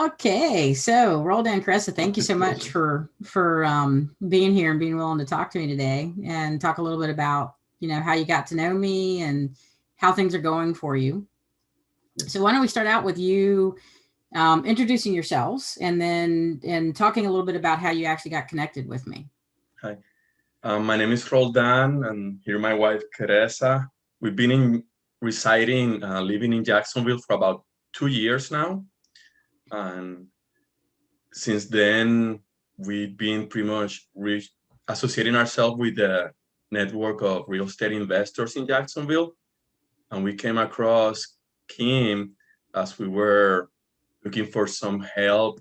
Okay, so Roldan, Keresa, thank you so much for being here and being willing to talk to me today and talk a little bit about how you got to know me and how things are going for you. So why don't we start out with you introducing yourselves and talking a little bit about how you actually got connected with me. Hi, my name is Roldan, and here my wife Keresa. We've been residing, living in Jacksonville for about 2 years now, and since then we've been pretty much associating ourselves with the network of real estate investors in Jacksonville, and we came across Kim as we were looking for some help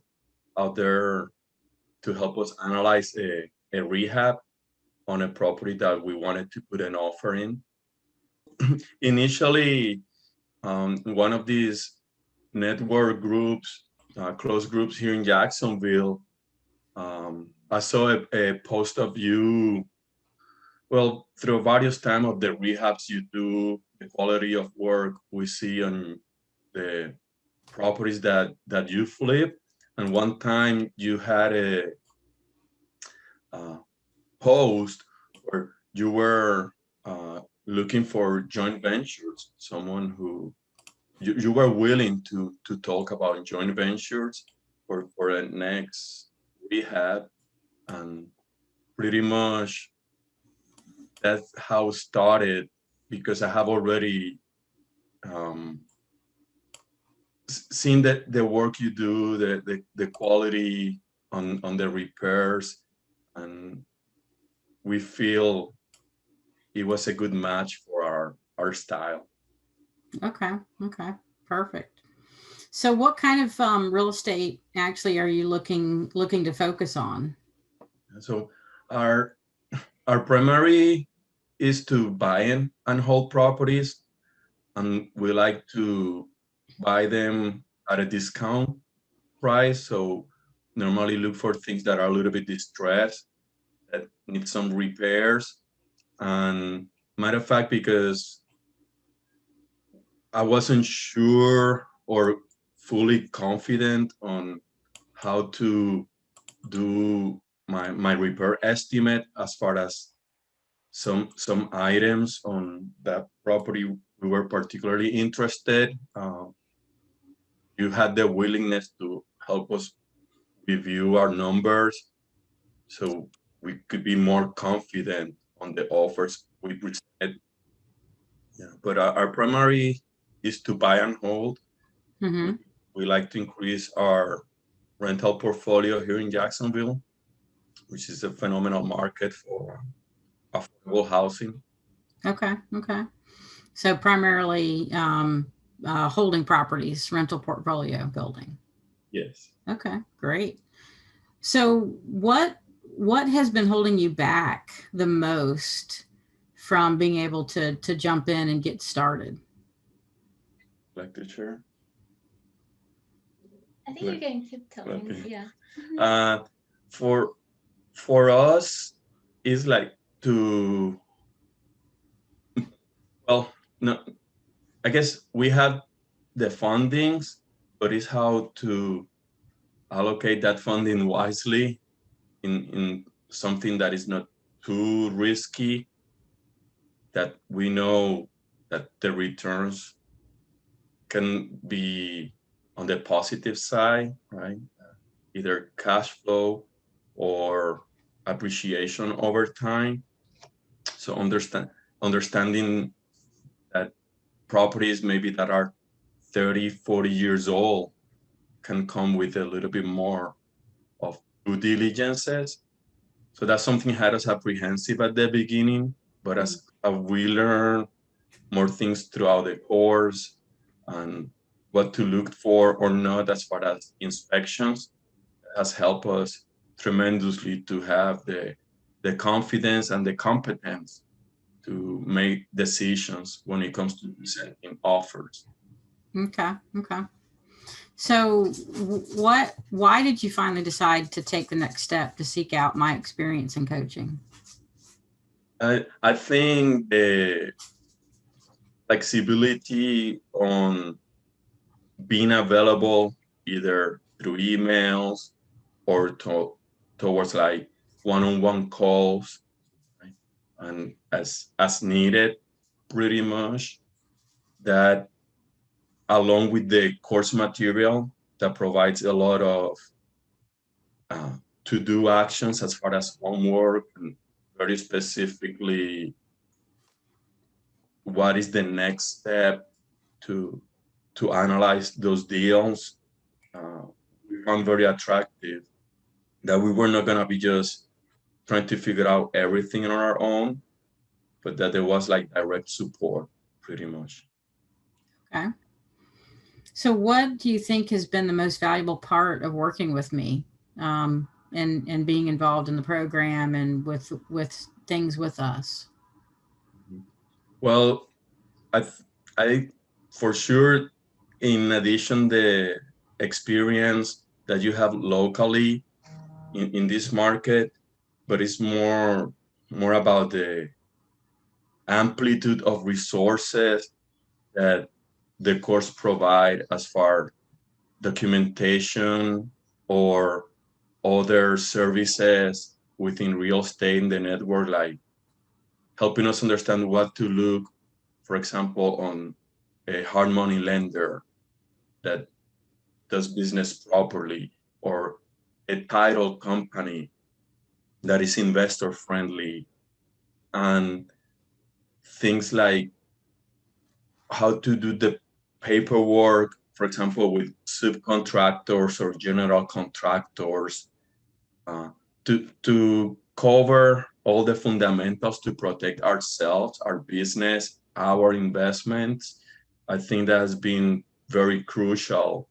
out there to help us analyze a rehab on a property that we wanted to put an offer in. Initially, one of these network groups, close groups here in Jacksonville, I saw a post of you, well, through various time of the rehabs you do, the quality of work we see on the properties that you flip. And one time you had a post where you were looking for joint ventures, someone who you were willing to talk about joint ventures for a next rehab, and pretty much that's how it started, because I have already um, seen that the work you do, the quality on the repairs, and we feel it was a good match for our style. Okay, okay, perfect. So, what kind of real estate actually are you looking to focus on? So our our primary is to buy and hold properties, and we like to buy them at a discount price. So normally look for things that are a little bit distressed, that need some repairs. And matter of fact, because I wasn't sure or fully confident on how to do my repair estimate, as far as some items on that property we were particularly interested. You had the willingness to help us review our numbers, so we could be more confident on the offers we present. Yeah, but our primary is to buy and hold. We, Mm-hmm. we like to increase our rental portfolio here in Jacksonville, which is a phenomenal market for affordable housing. Okay, okay. So primarily holding properties, rental portfolio building. Yes. Okay, great. So what has been holding you back the most from being able to jump in and get started? Like to share? I think you Like, can keep okay. telling. Yeah. Mhm. Uh, for for us, it's like to, well, no, I guess we have the fundings, but it's how to allocate that funding wisely in something that is not too risky, that we know that the returns can be on the positive side, right? Either cash flow or appreciation over time. So understanding that properties maybe that are 30, 40 years old can come with a little bit more of due diligences. So that's something had us apprehensive at the beginning, but as we learn more things throughout the course, and what to look for or not as far as inspections, has helped us tremendously to have the confidence and the competence to make decisions when it comes to presenting offers. Okay, okay. So why did you finally decide to take the next step to seek out my experience in coaching? I think the flexibility on being available either through emails or towards like one-on-one calls, right? And as needed, pretty much. That along with the course material that provides a lot of to-do actions as far as homework and very specifically what is the next step to analyze those deals. We found very attractive that we were not going to be just trying to figure out everything on our own, but that there was like direct support pretty much. Okay. So what do you think has been the most valuable part of working with me, and being involved in the program and with things with us? Well, I for sure, in addition, the experience that you have locally in this market, but it's more about the amplitude of resources that the course provide as far documentation or other services within real estate in the network, like helping us understand what to look, for example, on a hard money lender that does business properly, or a title company that is investor friendly, and things like how to do the paperwork, for example, with subcontractors or general contractors, to cover all the fundamentals to protect ourselves, our business, our investments. I think that has been very crucial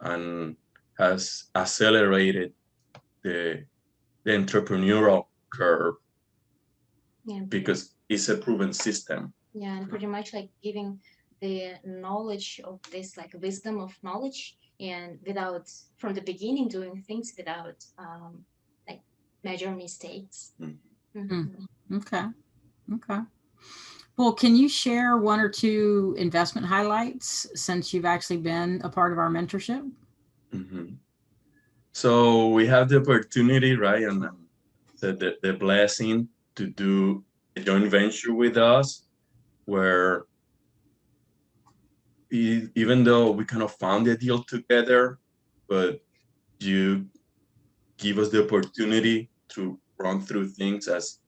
and has accelerated the entrepreneurial curve, Yeah, because it's a proven system. yeah, and pretty much like giving the knowledge of this, like wisdom of knowledge, and without from the beginning doing things without like major mistakes. Okay. Okay. Well, can you share one or two investment highlights since you've actually been a part of our mentorship? Mm-hmm. So we have the opportunity, right, and the blessing to do a joint venture with us, where even though we kind of found the deal together, but you give us the opportunity to run through things as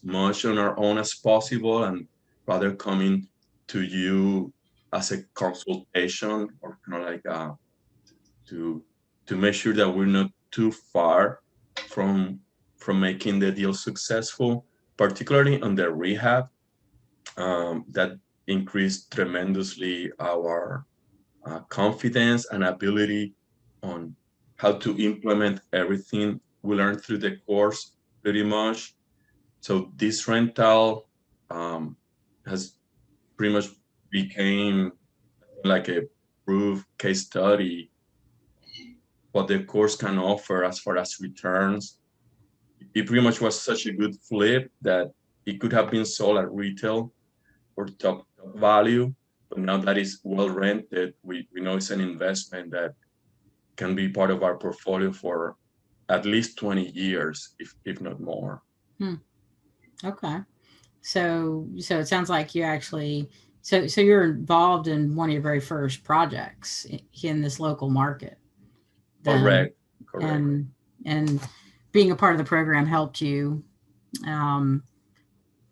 much on our own as possible, and rather coming to you as a consultation, or kind of like to make sure that we're not too far from making the deal successful, particularly on the rehab. That increased tremendously our confidence and ability on how to implement everything we learned through the course, pretty much. So this rental has pretty much became like a proof case study what the course can offer as far as returns. It pretty much was such a good flip that it could have been sold at retail for top value, but now that is well rented, we know it's an investment that can be part of our portfolio for at least 20 years, if not more. Okay. So it sounds like you actually, so you're involved in one of your very first projects in this local market. Then, Correct. and being a part of the program helped you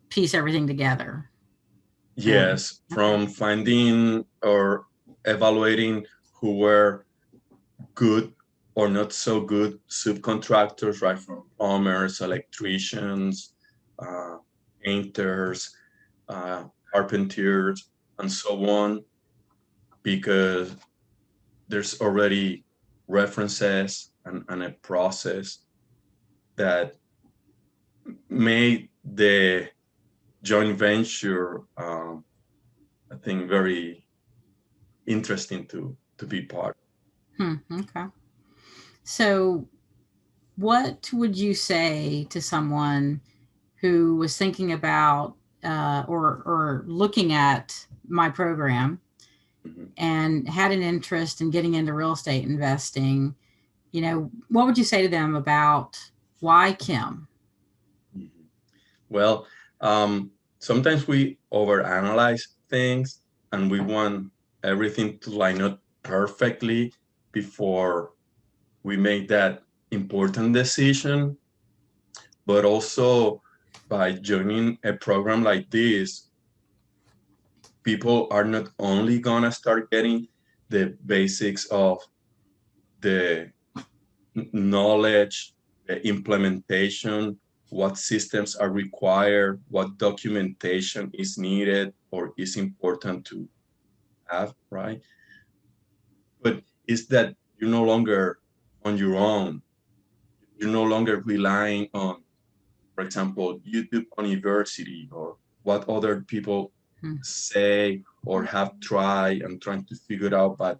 piece everything together. Yes, from finding or evaluating who were good or not so good subcontractors, right, from plumbers, electricians, painters, carpenters, and so on, because there's already references and a process that made the joint venture, I think, very interesting to be part. Okay. So what would you say to someone who was thinking about or looking at my program and had an interest in getting into real estate investing, you know, what would you say to them about why Kim? Well, sometimes we overanalyze things and we want everything to line up perfectly before we make that important decision. But also by joining a program like this, people are not only gonna start getting the basics of the knowledge, the implementation, what systems are required, what documentation is needed or is important to have, right? But it's that you're no longer on your own. You're no longer relying on, for example, YouTube University or what other people say or have tried and trying to figure out, but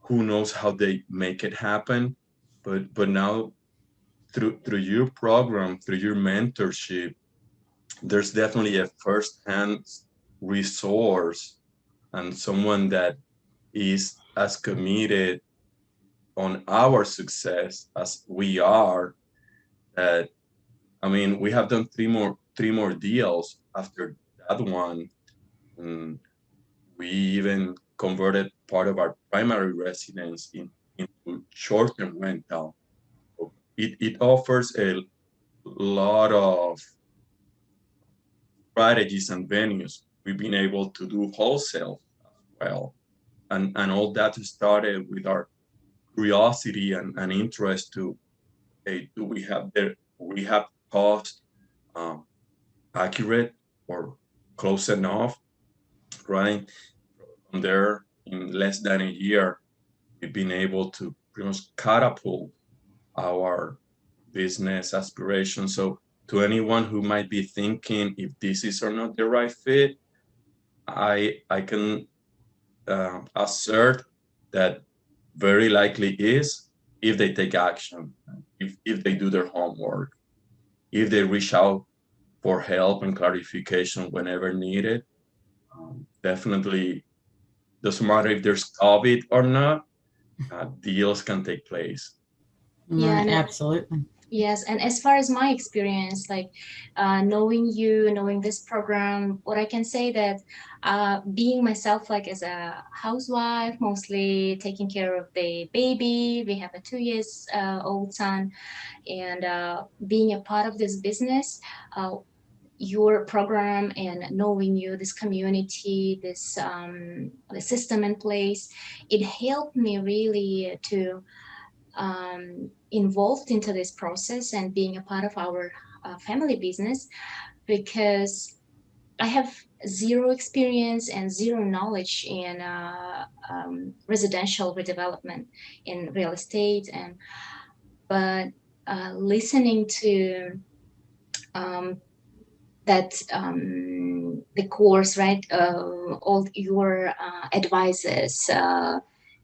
who knows how they make it happen. But now through your program, through your mentorship, there's definitely a first-hand resource and someone that is as committed on our success as we are. That, I mean, we have done three more deals after that one. And we even converted part of our primary residence into short-term rental. It offers a lot of strategies and venues. We've been able to do wholesale as well. And all that started with our curiosity and interest to, hey, do we have the rehab cost accurate or close enough, right? From there, in less than a year, we've been able to pretty much catapult our business aspirations. So to anyone who might be thinking if this is or not the right fit, I can assert that very likely is if they take action, if they do their homework, if they reach out for help and clarification whenever needed. Definitely doesn't matter if there's COVID or not, deals can take place. Yeah, and Absolutely. yes, and as far as my experience, like knowing you, knowing this program, what I can say that being myself, like as a housewife, mostly taking care of the baby, we have a 2 years old son, and being a part of this business, your program and knowing you, this community, this the system in place, it helped me really to involved into this process and being a part of our family business, because I have zero experience and zero knowledge in residential redevelopment in real estate, and but listening to um, that the course, right, all your advices,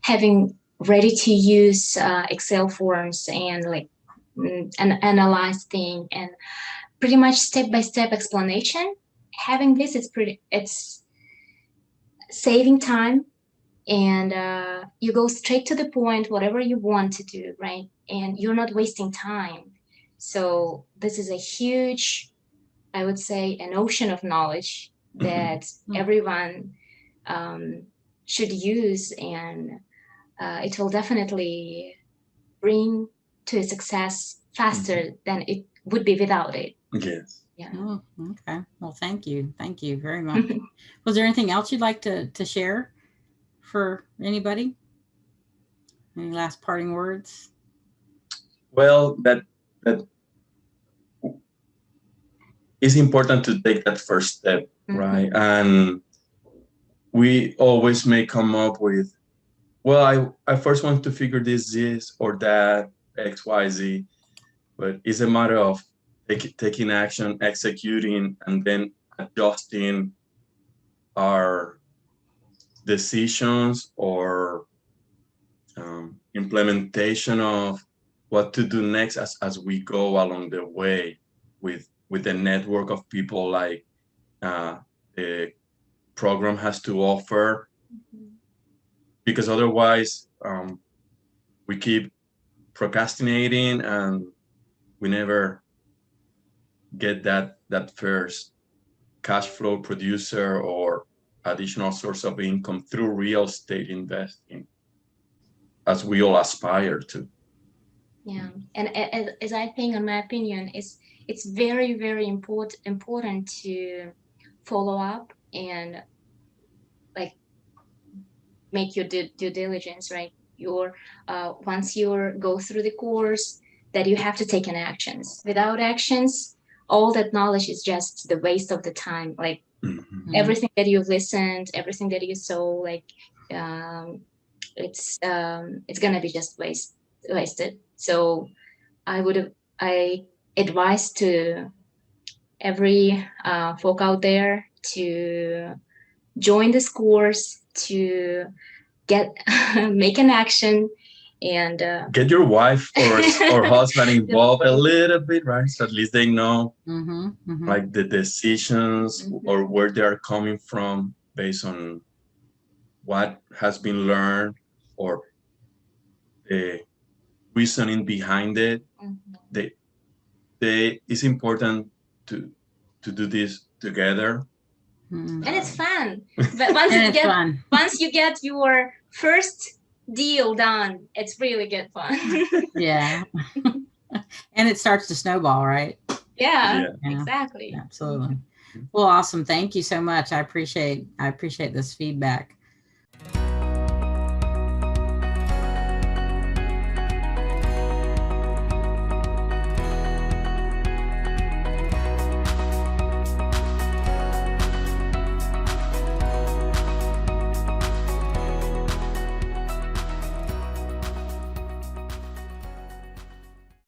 having ready to use Excel forms and like and analyze thing, and pretty much step by step explanation. Having this, it's saving time, and you go straight to the point, whatever you want to do, right? And you're not wasting time. So this is a huge, I would say, an ocean of knowledge that everyone should use, and it will definitely bring to success faster than it would be without it. Yes. Yeah. Oh, okay. Well, thank you. Thank you very much. Was there anything else you'd like to share for anybody? Any last parting words? Well, that it's important to take that first step, right? And we always may come up with, well, I first want to figure this or that, X, Y, Z, but it's a matter of taking action, executing, and then adjusting our decisions or implementation of what to do next as we go along the way with the network of people like the program has to offer, because otherwise we keep procrastinating and we never get that first cash flow producer or additional source of income through real estate investing, as we all aspire to. Yeah, and as I think, in my opinion, it's very, very important to follow up and like make your due diligence, right? Your once you go through the course, that you have to take an actions. Without actions, all that knowledge is just the waste of the time. Like everything that you've listened, everything that you saw, like it's gonna be just wasted. So I advise to every folk out there to join this course, to get make an action, and get your wife or husband involved a little bit, right? So at least they know like the decisions or where they are coming from based on what has been learned or the reasoning behind it. It's important to do this together. And it's fun. But once you get your first deal done, it's really good fun. Yeah. And it starts to snowball, right? Yeah. Exactly. Absolutely. Well, awesome. Thank you so much. I appreciate this feedback.